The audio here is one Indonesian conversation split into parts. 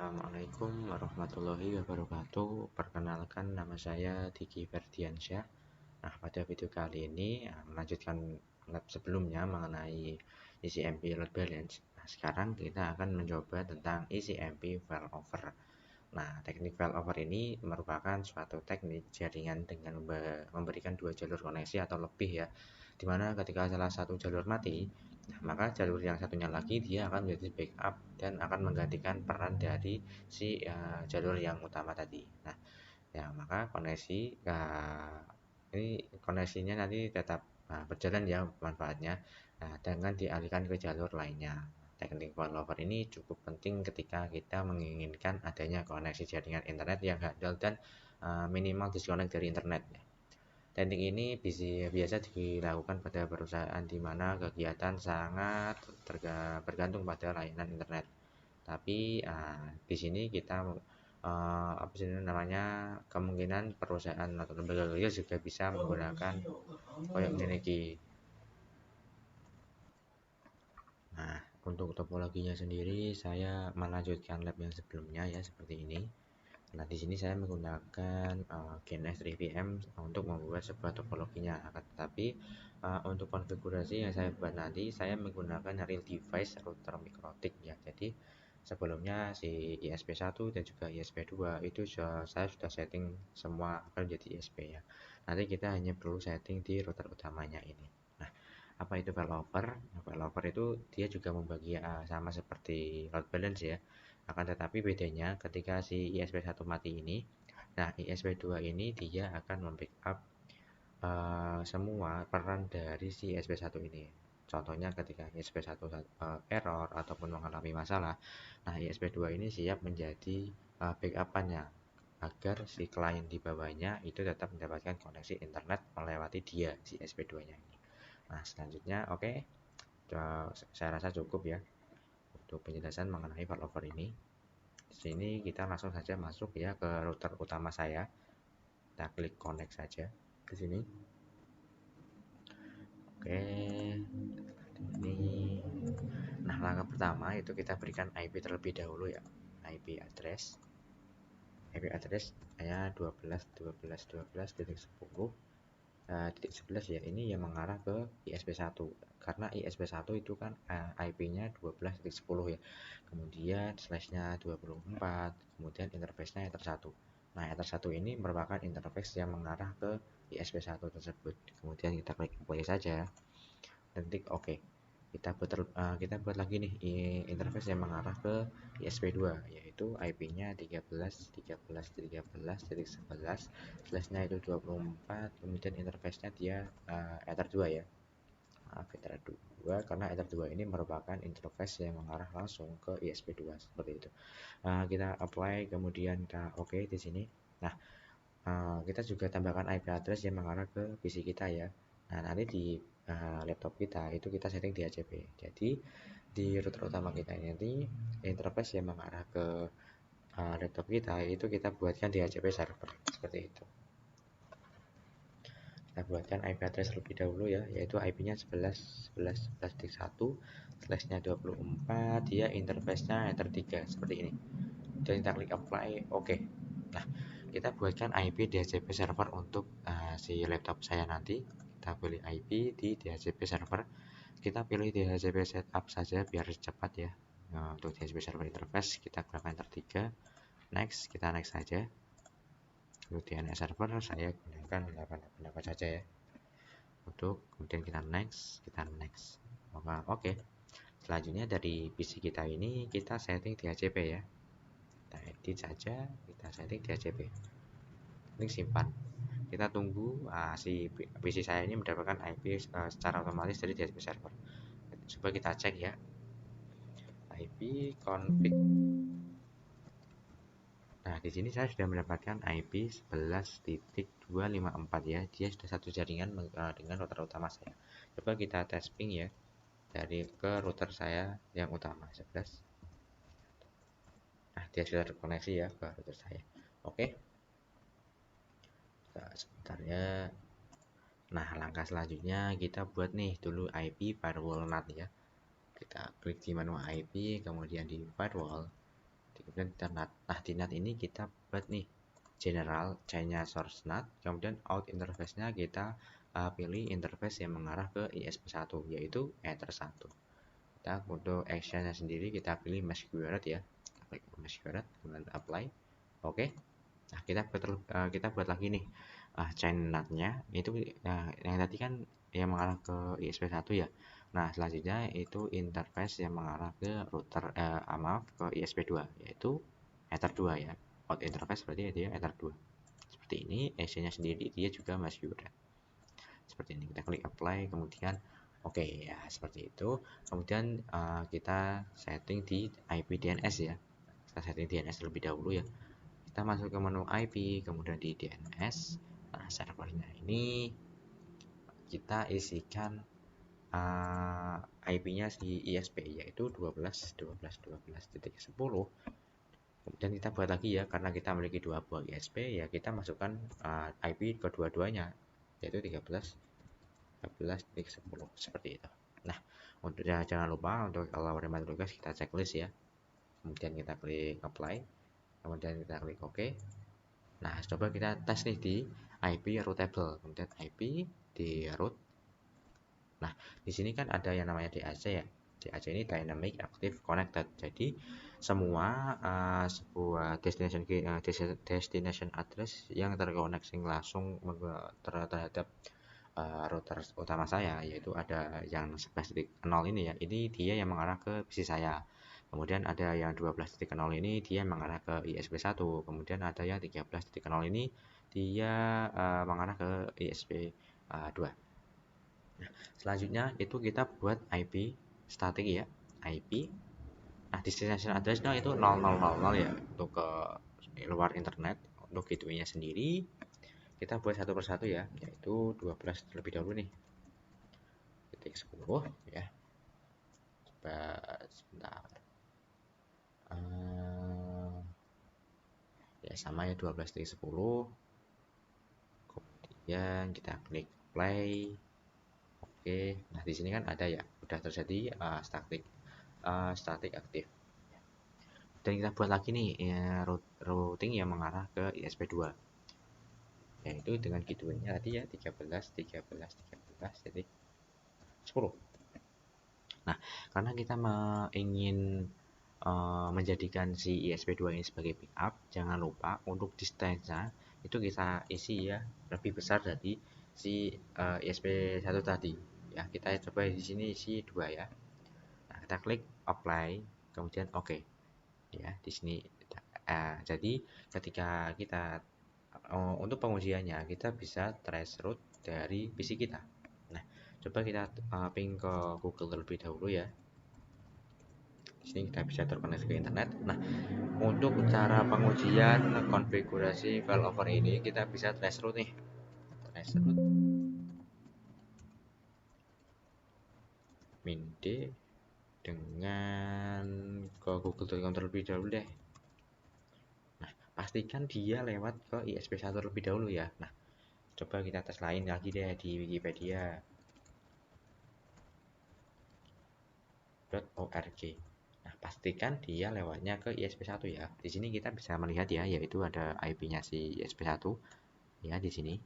Assalamualaikum warahmatullahi wabarakatuh. Perkenalkan, nama saya Diki Ferdiansyah. Nah, pada video kali ini melanjutkan lab sebelumnya mengenai ECMP load balance. Nah, sekarang kita akan mencoba tentang ECMP failover. Nah, teknik failover ini merupakan suatu teknik jaringan dengan memberikan dua jalur koneksi atau lebih ya, dimana ketika salah satu jalur mati, nah, maka jalur yang satunya lagi dia akan menjadi backup dan akan menggantikan peran dari si jalur yang utama tadi. Nah, ya maka ini koneksinya nanti tetap berjalan ya manfaatnya, dengan dialihkan ke jalur lainnya. Teknik failover ini cukup penting ketika kita menginginkan adanya koneksi jaringan internet yang handal dan minimal disconnect dari internet. Teknik ini biasa dilakukan pada perusahaan di mana kegiatan sangat bergantung pada layanan internet. Tapi di sini kita kemungkinan perusahaan atau lembaga kerja juga bisa menggunakan koyok memiliki. Nah, untuk topologinya sendiri saya melanjutkan lab yang sebelumnya ya, seperti ini. Nah, di sini saya menggunakan GNS3VM untuk membuat sebuah topologinya. Tetapi untuk konfigurasi yang saya buat nanti, saya menggunakan real device router mikrotik ya. Jadi sebelumnya si ISP1 dan juga ISP2 itu saya sudah setting semua akan menjadi ISP ya. Nanti kita hanya perlu setting di router utamanya ini. Nah, apa itu failover? Nah, failover itu dia juga membagi sama seperti load balance ya. Akan tetapi bedanya ketika si ISP1 mati ini, nah ISP2 ini dia akan membackup semua peran dari si ISP1 ini. Contohnya ketika ISP1 error ataupun mengalami masalah, nah ISP2 ini siap menjadi backupannya agar si klien di bawahnya itu tetap mendapatkan koneksi internet melewati dia si ISP2-nya ini. Nah, selanjutnya saya rasa cukup ya untuk penjelasan mengenai failover ini. Di sini kita langsung saja masuk ya ke router utama saya. Kita klik connect saja ke sini. Oke. Ini. Nah, langkah pertama itu kita berikan IP terlebih dahulu ya. IP address saya 12.12.12.10 titik 11 ya, ini yang mengarah ke ISP1 karena ISP1 itu kan IP-nya 12.10 ya, kemudian slashnya 24, kemudian interface-nya Ether1. Nah, Ether1 ini merupakan interface yang mengarah ke ISP1 tersebut. Kemudian kita klik play saja dan klik OK. Kita buat lagi nih interface yang mengarah ke ISP2, yaitu IP-nya 13.13.13.11, slashnya itu 24, kemudian interface-nya dia Ether2 ya. Ether2 karena Ether2 ini merupakan interface yang mengarah langsung ke ISP2 seperti itu. Kita apply, kemudian kita OK di sini. Nah, kita juga tambahkan IP address yang mengarah ke PC kita ya. Nah, nanti di laptop kita itu kita setting di DHCP. Jadi di router utama kita ini nanti interface yang mengarah ke laptop kita itu kita buatkan di DHCP server seperti itu. Kita buatkan IP address terlebih dahulu ya, yaitu IP-nya 11.11.11.1, slashnya 24, dia interface-nya Ether3 seperti ini. Dan kita klik apply, OK. Nah, kita buatkan IP DHCP server untuk si laptop saya nanti. Kita pilih IP di DHCP server. Kita pilih DHCP setup saja biar cepat ya. Nah, untuk DHCP server interface kita gunakan Ether3. Next, kita next saja. Untuk DNS server saya gunakan 888 saja ya. Kemudian kita next. Maka OK. Selanjutnya dari PC kita ini kita setting DHCP ya. Kita edit saja, kita setting DHCP. Klik simpan. Kita tunggu si PC saya ini mendapatkan IP secara otomatis dari DHCP server. Coba kita cek ya. IP config. Nah, di sini saya sudah mendapatkan IP 11.254 ya. Dia sudah satu jaringan dengan router utama saya. Coba kita tes ping ya dari ke router saya yang utama 11. Nah, dia sudah terkoneksi ya ke router saya. Oke. Nah, sebentar ya. Nah, langkah selanjutnya kita buat nih dulu IP firewall NAT ya. Kita klik di menu IP, kemudian di firewall. kemudian kita NAT. Nah di NAT ini kita buat nih general chainnya source NAT, kemudian out interface-nya kita pilih interface yang mengarah ke ISP1 yaitu Ether1. Kita untuk action-nya sendiri kita pilih mesh query ya, klik mesh query kemudian apply. Oke. Nah kita buat lagi nih chain NAT-nya itu yang tadi kan yang mengarah ke ISP1 ya. Nah selanjutnya itu interface yang mengarah ke router maaf ke ISP2 yaitu Ether2 ya. Out interface berarti dia Ether2. Seperti ini, actionnya sendiri dia juga masih udah. Seperti ini kita klik apply kemudian oke ya seperti itu. Kemudian kita setting di IP DNS ya. Kita setting DNS terlebih dahulu ya. Kita masuk ke menu IP kemudian di DNS. Nah servernya ini kita isikan IP-nya si ISP yaitu 12.12.12.10. Kemudian kita buat lagi ya, karena kita memiliki dua buah ISP ya kita masukkan IP kedua-duanya yaitu 13.13.10 seperti itu. Nah untuk jangan lupa untuk kalau remote request kita checklist ya, kemudian kita klik apply, kemudian kita klik OK. Nah coba kita tes nih di IP routable, kemudian IP di root. Nah di sini kan ada yang namanya DAC ya. DAC ini Dynamic Active Connected. Jadi semua sebuah destination address yang terkoneksi langsung terhadap router utama saya, yaitu ada yang 11.0 ini ya, ini dia yang mengarah ke PC saya. Kemudian ada yang 12.0 ini dia mengarah ke ISP1. Kemudian ada yang 13.0 ini dia mengarah ke ISP2. Nah, selanjutnya itu kita buat IP static ya, IP. Nah, destination address-nya itu 0000 ya untuk ke luar internet. Untuk gateway-nya sendiri kita buat satu persatu ya, yaitu 12 terlebih dahulu nih. Titik 10 ya. Coba sebentar. Ya sama ya 12.10. Kemudian kita klik play. Oke, nah di sini kan ada ya, udah terjadi static aktif. Dan kita buat lagi nih ya, routing yang mengarah ke ISP2. Yaitu dengan gateway-nya tadi ya 13 jadi 10. Nah, karena kita ingin menjadikan si ISP2 ini sebagai backup, jangan lupa untuk distance-nya itu kita isi ya lebih besar dari si ISP1 tadi. Ya, kita coba di sini isi 2 ya. Nah, kita klik apply, kemudian oke. Ya, di sini jadi ketika kita untuk pengujiannya kita bisa trace root dari PC kita. Nah, coba kita ping ke Google terlebih dahulu ya. Di sini kita bisa terkoneksi ke internet. Nah, untuk cara pengujian konfigurasi failover ini kita bisa trace root nih. Trace root min d dengan ke google.com terlebih dahulu deh. Nah, pastikan dia lewat ke ISP1 terlebih dahulu ya. Nah, coba kita tes lain lagi deh di Wikipedia. .org. Nah, pastikan dia lewatnya ke ISP1 ya. Di sini kita bisa melihat ya, yaitu ada IP-nya si ISP1 ya di sini.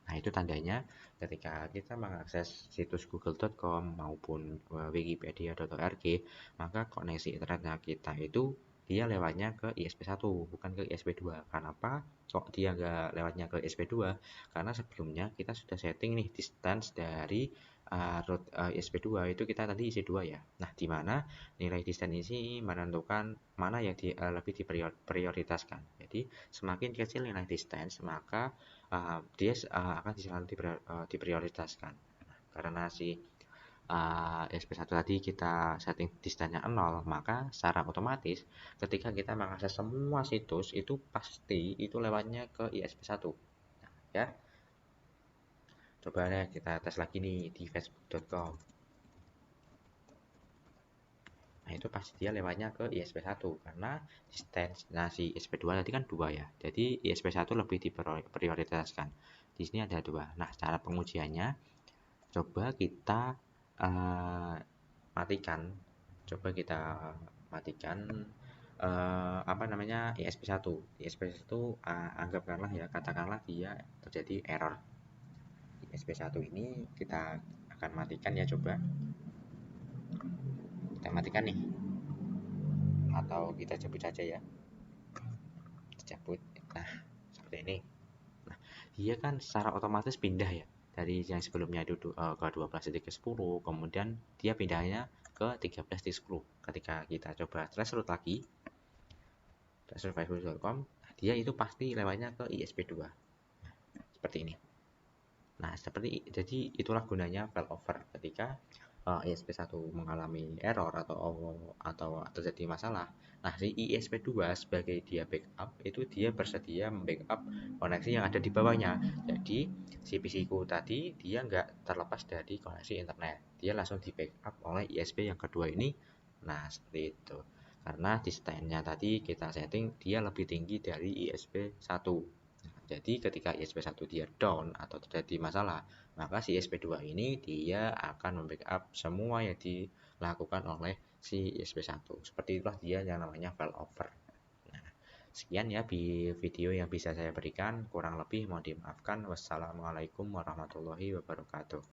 Nah, itu tandanya ketika kita mengakses situs google.com maupun wikipedia.org, maka koneksi internetnya kita itu dia lewatnya ke ISP1 bukan ke ISP2. Kenapa kok dia nggak lewatnya ke ISP2? Karena sebelumnya kita sudah setting nih distance dari root ISP2 itu kita tadi isi 2 ya. Nah, di mana nilai distance ini menentukan mana yang lebih diprioritaskan. Jadi semakin kecil nilai distance maka dia akan selalu diprioritaskan. Karena si SP1 tadi kita setting distance-nya 0, maka secara otomatis ketika kita mengakses semua situs itu pasti itu lewatnya ke ISP1. Nah, ya. Coba deh kita tes lagi nih di facebook.com. Nah, itu pasti dia lewatnya ke ISP1 karena distance si ISP2 tadi kan 2 ya. Jadi ISP1 lebih diprioritaskan. Di sini ada 2. Nah, cara pengujiannya coba kita matikan apa namanya, ISP1. ISP1 anggapkanlah ya, katakanlah dia terjadi error. ISP1 ini kita akan matikan ya, coba kita matikan nih, atau kita cabut saja ya, cabut. Nah, seperti ini. Nah, dia kan secara otomatis pindah ya, dari yang sebelumnya itu ke 12.10, kemudian dia pindahnya ke 13.10. Ketika kita coba traceroute lagi, traceroute.com, dia itu pasti lewatnya ke ISP2 seperti ini. Nah, jadi itulah gunanya failover ketika ISP1 mengalami error atau terjadi masalah. Nah, si ISP2 sebagai dia backup itu dia bersedia membackup koneksi yang ada di bawahnya. Jadi si PC ku tadi dia nggak terlepas dari koneksi internet, dia langsung di backup oleh ISP yang kedua ini. Nah, seperti itu. Karena di stand-nya tadi kita setting dia lebih tinggi dari ISP1. Jadi ketika ISP1 dia down atau terjadi masalah, maka si ISP2 ini dia akan membackup semua yang dilakukan oleh si ISP1. Seperti itulah dia yang namanya failover. Nah, sekian ya video yang bisa saya berikan, kurang lebih mohon dimaafkan. Wassalamualaikum warahmatullahi wabarakatuh.